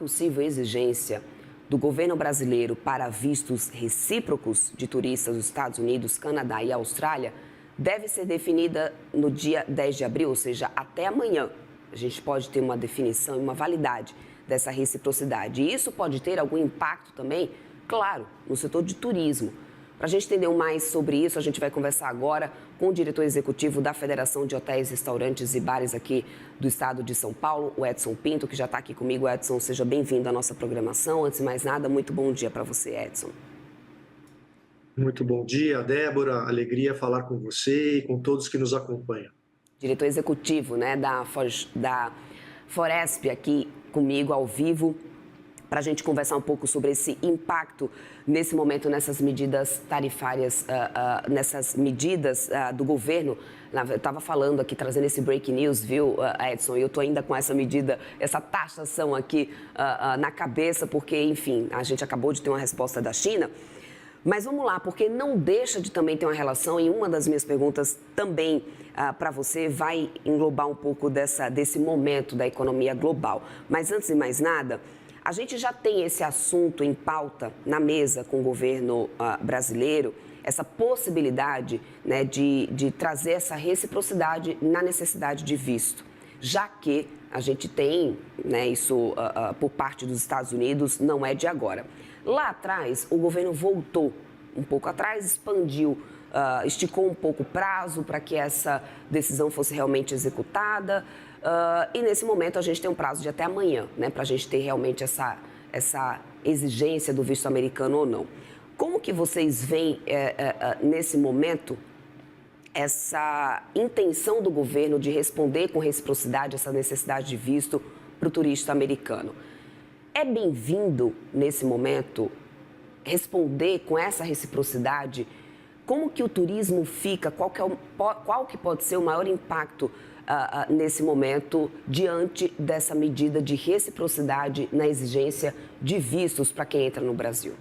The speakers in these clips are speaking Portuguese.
possível exigência do governo brasileiro para vistos recíprocos de turistas dos Estados Unidos, Canadá e Austrália deve ser definida no dia 10 de abril, ou seja, até amanhã. A gente pode ter uma definição e uma validade dessa reciprocidade. E isso pode ter algum impacto também, claro, no setor de turismo. Para a gente entender mais sobre isso, a gente vai conversar agora com o diretor executivo da Federação de Hotéis, Restaurantes e Bares aqui do estado de São Paulo, o Edson Pinto, que já está aqui comigo. Edson, seja bem-vindo à nossa programação. Antes de mais nada, muito bom dia para você, Edson. Muito bom dia, Débora. Alegria falar com você e com todos que nos acompanham. Diretor executivo, né, da Foresp aqui comigo ao vivo, para a gente conversar um pouco sobre esse impacto nesse momento, nessas medidas tarifárias, nessas medidas do governo. Eu estava falando aqui, trazendo esse break news, viu, Edson? E eu estou ainda com essa medida, essa taxação aqui na cabeça, porque, enfim, a gente acabou de ter uma resposta da China. Mas vamos lá, porque não deixa de também ter uma relação, e uma das minhas perguntas também para você vai englobar um pouco desse momento da economia global. Mas antes de mais nada, a gente já tem esse assunto em pauta na mesa com o governo brasileiro, essa possibilidade, né, de trazer essa reciprocidade na necessidade de visto, já que a gente tem, né, isso por parte dos Estados Unidos, não é de agora. Lá atrás, o governo voltou um pouco atrás, expandiu, esticou um pouco o prazo para que essa decisão fosse realmente executada. E nesse momento a gente tem um prazo de até amanhã, né, para a gente ter realmente essa exigência do visto americano ou não. Como que vocês veem nesse momento essa intenção do governo de responder com reciprocidade essa necessidade de visto para o turista americano? É bem-vindo nesse momento responder com essa reciprocidade? Como que o turismo fica? Qual que pode ser o maior impacto nesse momento, diante dessa medida de reciprocidade na exigência de vistos para quem entra no Brasil?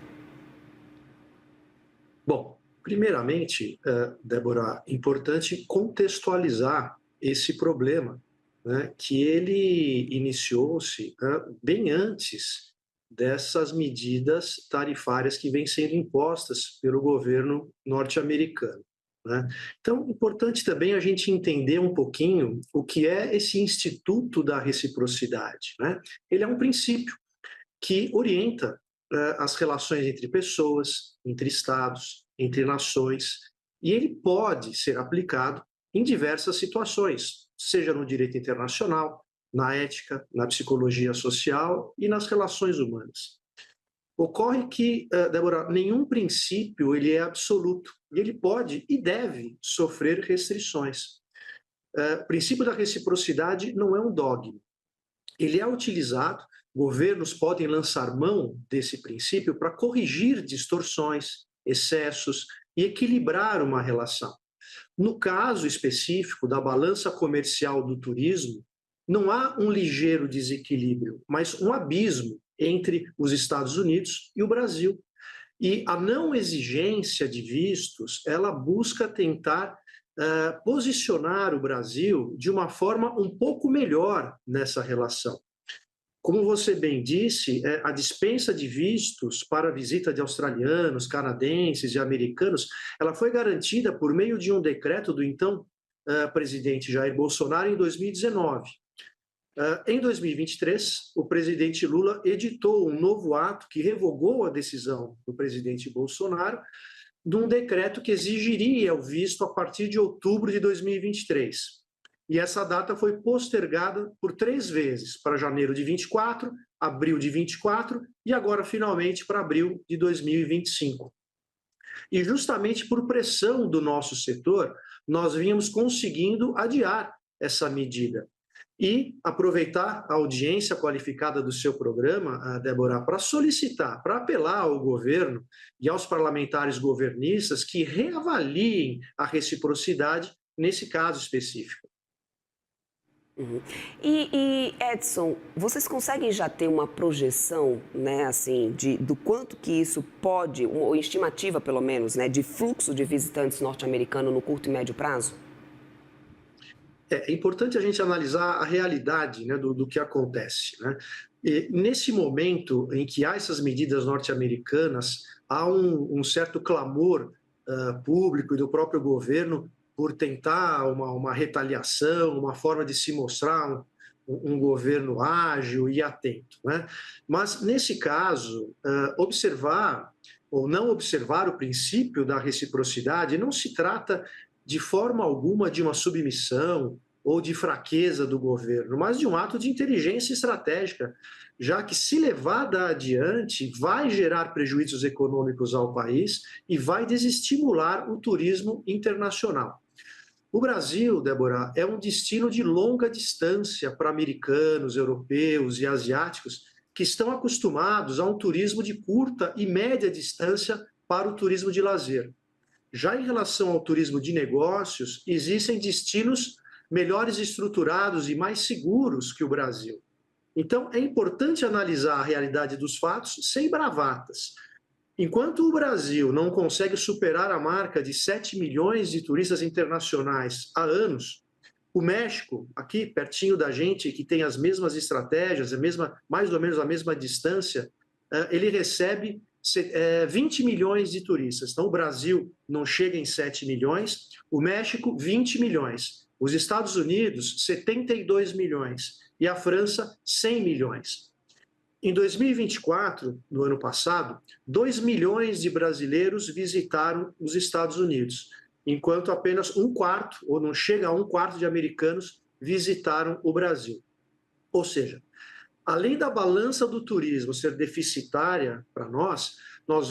Bom, primeiramente, Débora, importante contextualizar esse problema, né, que ele iniciou-se bem antes dessas medidas tarifárias que vêm sendo impostas pelo governo norte-americano, né? Então, importante também a gente entender um pouquinho o que é esse Instituto da Reciprocidade, né? Ele é um princípio que orienta as relações entre pessoas, entre estados, entre nações, e ele pode ser aplicado em diversas situações, seja no direito internacional, na ética, na psicologia social e nas relações humanas. Ocorre que, Débora, nenhum princípio ele é absoluto, e ele pode e deve sofrer restrições. O princípio da reciprocidade não é um dogma. Ele é utilizado, governos podem lançar mão desse princípio para corrigir distorções, excessos e equilibrar uma relação. No caso específico da balança comercial do turismo, não há um ligeiro desequilíbrio, mas um abismo entre os Estados Unidos e o Brasil. E a não exigência de vistos, ela busca tentar posicionar o Brasil de uma forma um pouco melhor nessa relação. Como você bem disse, a dispensa de vistos para a visita de australianos, canadenses e americanos, ela foi garantida por meio de um decreto do então presidente Jair Bolsonaro em 2019. Em 2023, o presidente Lula editou um novo ato que revogou a decisão do presidente Bolsonaro de um decreto que exigiria o visto a partir de outubro de 2023. E essa data foi postergada por 3 vezes, para janeiro de 24, abril de 24 e agora finalmente para abril de 2025. E justamente por pressão do nosso setor, nós vínhamos conseguindo adiar essa medida. E aproveitar a audiência qualificada do seu programa, Débora, para solicitar, para apelar ao governo e aos parlamentares governistas que reavaliem a reciprocidade nesse caso específico. Uhum. E, Edson, vocês conseguem já ter uma projeção, né, assim, do quanto que isso pode, ou estimativa pelo menos, né, de fluxo de visitantes norte-americanos no curto e médio prazo? É importante a gente analisar a realidade, né, do que acontece, né? E, nesse momento em que há essas medidas norte-americanas, há um certo clamor público e do próprio governo por tentar uma retaliação, uma forma de se mostrar um governo ágil e atento, né? Mas, nesse caso, observar ou não observar o princípio da reciprocidade não se trata de forma alguma de uma submissão ou de fraqueza do governo, mas de um ato de inteligência estratégica, já que, se levada adiante, vai gerar prejuízos econômicos ao país e vai desestimular o turismo internacional. O Brasil, Débora, é um destino de longa distância para americanos, europeus e asiáticos que estão acostumados a um turismo de curta e média distância para o turismo de lazer. Já em relação ao turismo de negócios, existem destinos melhores estruturados e mais seguros que o Brasil. Então, é importante analisar a realidade dos fatos sem bravatas. Enquanto o Brasil não consegue superar a marca de 7 milhões de turistas internacionais há anos, o México, aqui pertinho da gente, que tem as mesmas estratégias, mais ou menos a mesma distância, ele recebe 20 milhões de turistas. Então, o Brasil não chega em 7 milhões, o México, 20 milhões. Os Estados Unidos, 72 milhões. E a França, 100 milhões. Em 2024, no ano passado, 2 milhões de brasileiros visitaram os Estados Unidos, enquanto apenas um quarto, ou não chega a um quarto de americanos, visitaram o Brasil. Ou seja, além da balança do turismo ser deficitária para nós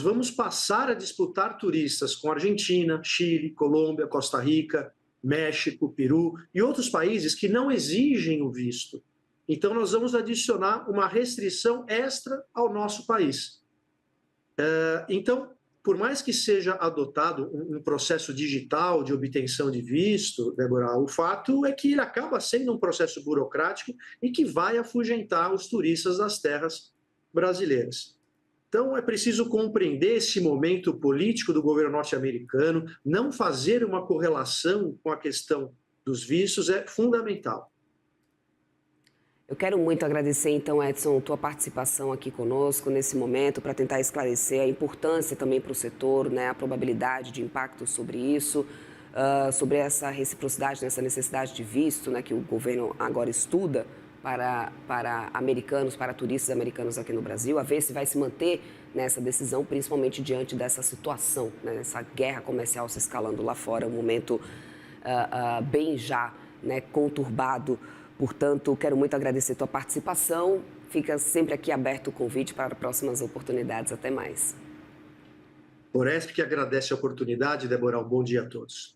vamos passar a disputar turistas com Argentina, Chile, Colômbia, Costa Rica, México, Peru e outros países que não exigem o visto. Então, nós vamos adicionar uma restrição extra ao nosso país. Então, por mais que seja adotado um processo digital de obtenção de visto, Débora, o fato é que ele acaba sendo um processo burocrático e que vai afugentar os turistas das terras brasileiras. Então, é preciso compreender esse momento político do governo norte-americano, não fazer uma correlação com a questão dos vistos é fundamental. Eu quero muito agradecer, então, Edson, tua participação aqui conosco nesse momento para tentar esclarecer a importância também para o setor, né, a probabilidade de impacto sobre isso, sobre essa reciprocidade, essa necessidade de visto, né, que o governo agora estuda para americanos, para turistas americanos aqui no Brasil, a ver se vai se manter nessa decisão, principalmente diante dessa situação, né, essa guerra comercial se escalando lá fora, um momento bem já, né, conturbado. Portanto, quero muito agradecer a tua participação. Fica sempre aqui aberto o convite para próximas oportunidades. Até mais. Boresp que agradece a oportunidade, Débora. Um bom dia a todos.